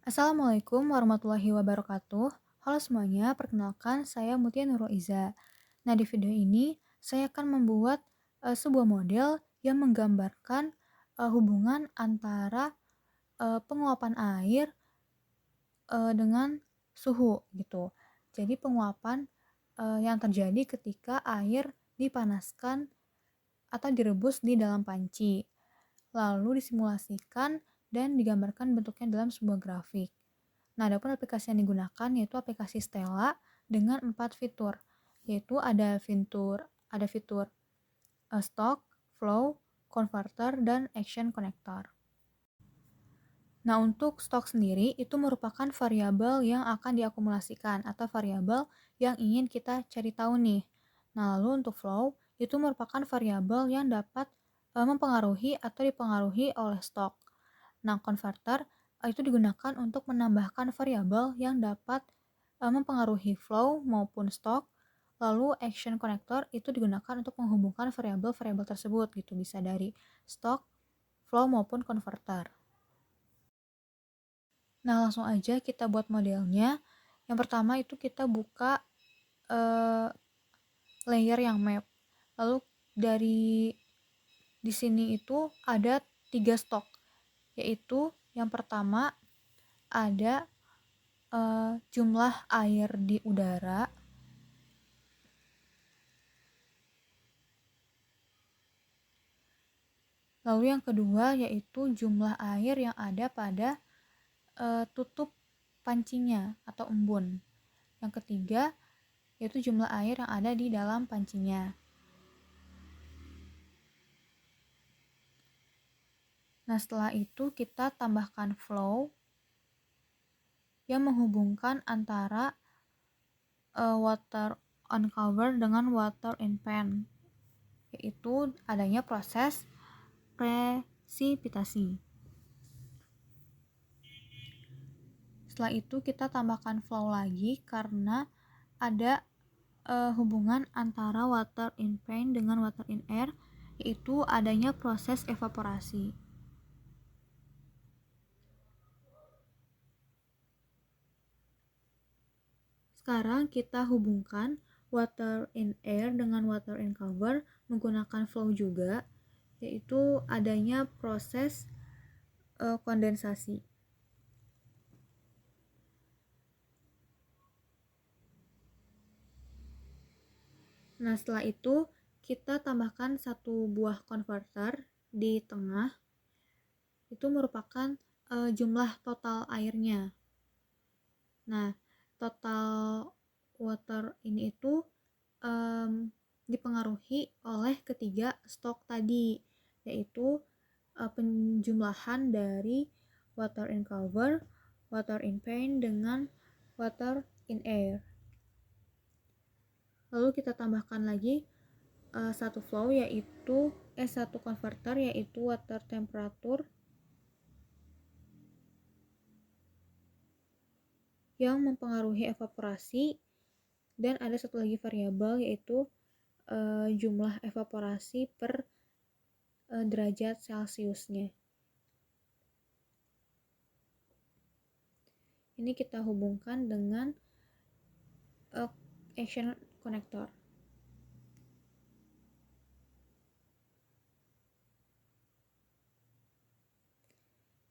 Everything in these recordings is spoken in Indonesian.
Assalamualaikum warahmatullahi wabarakatuh. Halo semuanya, perkenalkan saya Mutia Nurul Iza. Nah, di video ini saya akan membuat sebuah model yang menggambarkan hubungan antara penguapan air dengan suhu gitu. Jadi penguapan yang terjadi ketika air dipanaskan atau direbus di dalam panci, lalu disimulasikan dan digambarkan bentuknya dalam sebuah grafik. Nah, adapun aplikasi yang digunakan yaitu aplikasi Stella dengan 4 fitur, yaitu ada fitur stock, flow, converter, dan action connector. Nah, untuk stok sendiri itu merupakan variabel yang akan diakumulasikan atau variabel yang ingin kita cari tahu nih. Nah, lalu untuk flow itu merupakan variabel yang dapat mempengaruhi atau dipengaruhi oleh stok. Nah, converter itu digunakan untuk menambahkan variabel yang dapat mempengaruhi flow maupun stok. Lalu action connector itu digunakan untuk menghubungkan variabel-variabel tersebut gitu, bisa dari stok, flow maupun converter. Nah, langsung aja kita buat modelnya. Yang pertama itu kita buka eh, layer yang map. Lalu dari di sini itu ada 3 stok, yaitu yang pertama ada jumlah air di udara, lalu yang kedua yaitu jumlah air yang ada pada tutup pancinya atau embun. Yang ketiga yaitu jumlah air yang ada di dalam pancinya. Nah, setelah itu kita tambahkan flow yang menghubungkan antara water on cover dengan water in pan, yaitu adanya proses presipitasi. Setelah itu kita tambahkan flow lagi karena ada hubungan antara water in pan dengan water in air, yaitu adanya proses evaporasi. Sekarang kita hubungkan water in air dengan water in cover menggunakan flow juga, yaitu adanya proses kondensasi. Nah, setelah itu kita tambahkan satu buah converter di tengah. Itu merupakan jumlah total airnya. Nah, total water ini itu dipengaruhi oleh ketiga stok tadi, yaitu penjumlahan dari water in cover, water in pan dengan water in air. Lalu kita tambahkan lagi satu flow yaitu satu converter yaitu water temperature yang mempengaruhi evaporasi, dan ada satu lagi variabel yaitu jumlah evaporasi per derajat Celciusnya. Ini kita hubungkan dengan action connector.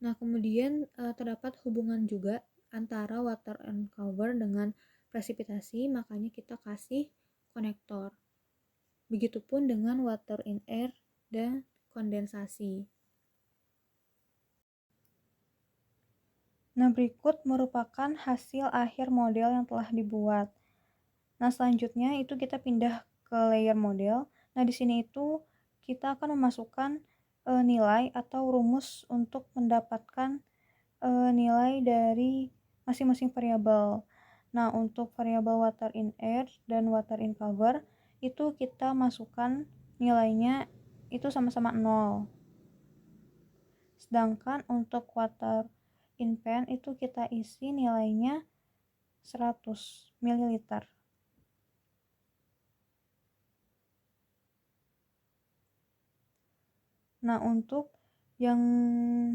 Nah, kemudian terdapat hubungan juga antara water and cover dengan presipitasi, makanya kita kasih konektor. Begitupun dengan water in air dan kondensasi. Nah, berikut merupakan hasil akhir model yang telah dibuat. Nah, selanjutnya itu kita pindah ke layer model. Nah, di sini itu kita akan memasukkan nilai atau rumus untuk mendapatkan nilai dari masing-masing variabel. Nah, untuk variabel water in air dan water in cover itu kita masukkan nilainya itu sama-sama 0. Sedangkan untuk water in pan itu kita isi nilainya 100 ml. Nah, untuk yang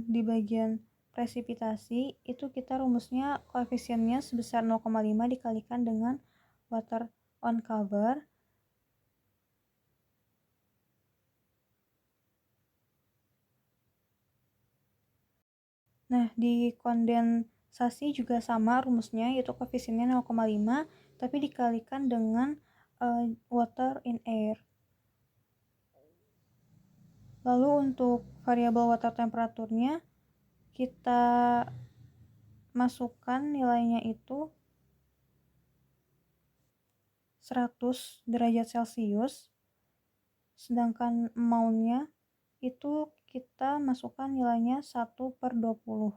di bagian presipitasi itu kita rumusnya koefisiennya sebesar 0,5 dikalikan dengan water on cover. Nah, di kondensasi juga sama rumusnya, yaitu koefisiennya 0,5 tapi dikalikan dengan water in air. Lalu untuk variabel water temperaturnya kita masukkan nilainya itu 100 derajat Celcius, sedangkan mountnya itu kita masukkan nilainya 1/20.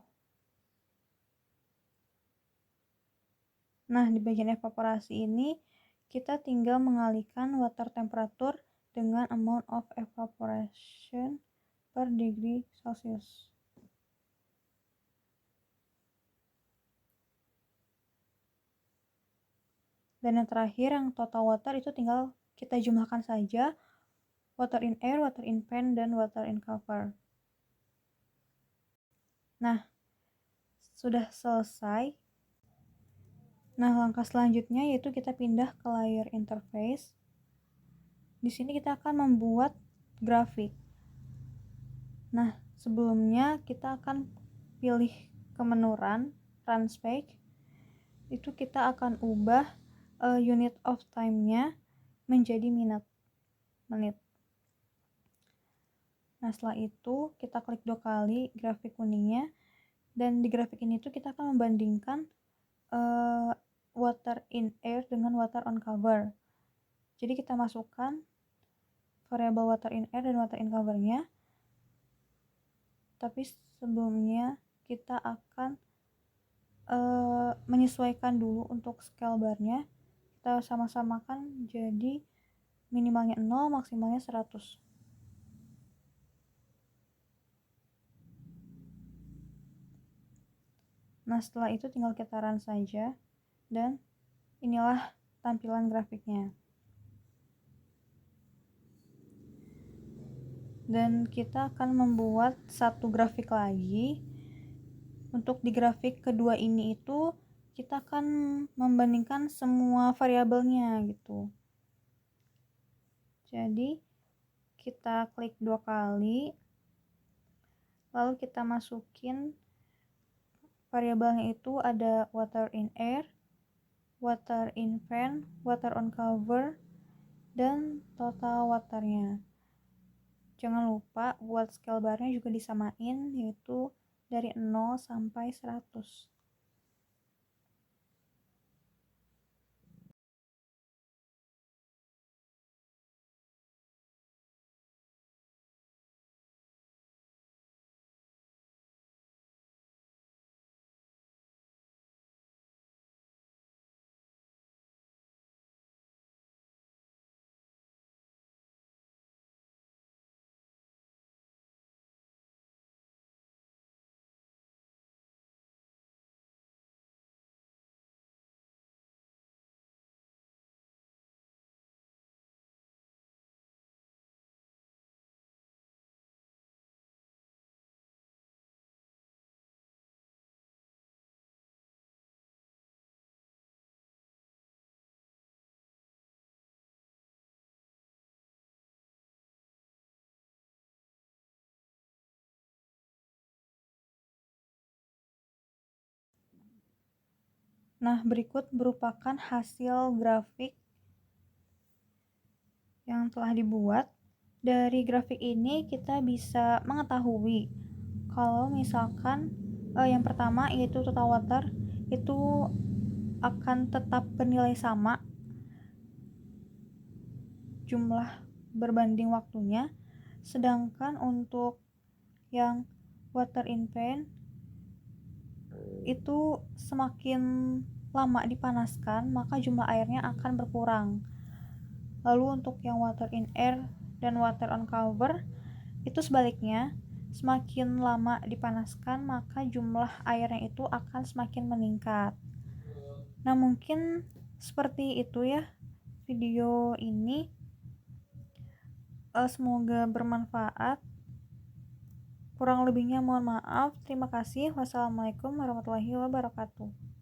Nah, di bagian evaporasi ini kita tinggal mengalihkan water temperature dengan amount of evaporation per degree Celsius. Dan yang terakhir, yang total water itu tinggal kita jumlahkan saja water in air, water in pan, dan water in cover. Nah, sudah selesai. Nah, langkah selanjutnya yaitu kita pindah ke layer interface. Di sini kita akan membuat grafik. Nah, sebelumnya kita akan pilih ke menu Run Spec. Itu kita akan ubah unit of time-nya menjadi menit. Nah, setelah itu kita klik 2 kali grafik kuningnya, dan di grafik ini tuh kita akan membandingkan water in air dengan water on cover. Jadi kita masukkan variabel water in air dan water in cover-nya. Tapi sebelumnya kita akan menyesuaikan dulu untuk scale bar-nya. Kita sama-samakan jadi minimalnya 0, maksimalnya 100. Nah, setelah itu tinggal kita run saja, dan inilah tampilan grafiknya. Dan kita akan membuat satu grafik lagi. Untuk di grafik kedua ini itu kita akan membandingkan semua variabelnya gitu. Jadi kita klik 2 kali, lalu kita masukin variabelnya itu ada water in air, water in fan, water on cover, dan total waternya. Jangan lupa buat scale bar-nya juga disamain, yaitu dari 0 sampai 100. Nah, berikut merupakan hasil grafik yang telah dibuat. Dari grafik ini kita bisa mengetahui kalau misalkan yang pertama yaitu total water itu akan tetap bernilai sama jumlah berbanding waktunya, sedangkan untuk yang water in pan itu semakin lama dipanaskan maka jumlah airnya akan berkurang. Lalu untuk yang water in air dan water on cover itu sebaliknya, semakin lama dipanaskan maka jumlah airnya itu akan semakin meningkat. Nah, mungkin seperti itu ya video ini. Semoga bermanfaat. Kurang lebihnya mohon maaf. Terima kasih. Wassalamualaikum warahmatullahi wabarakatuh.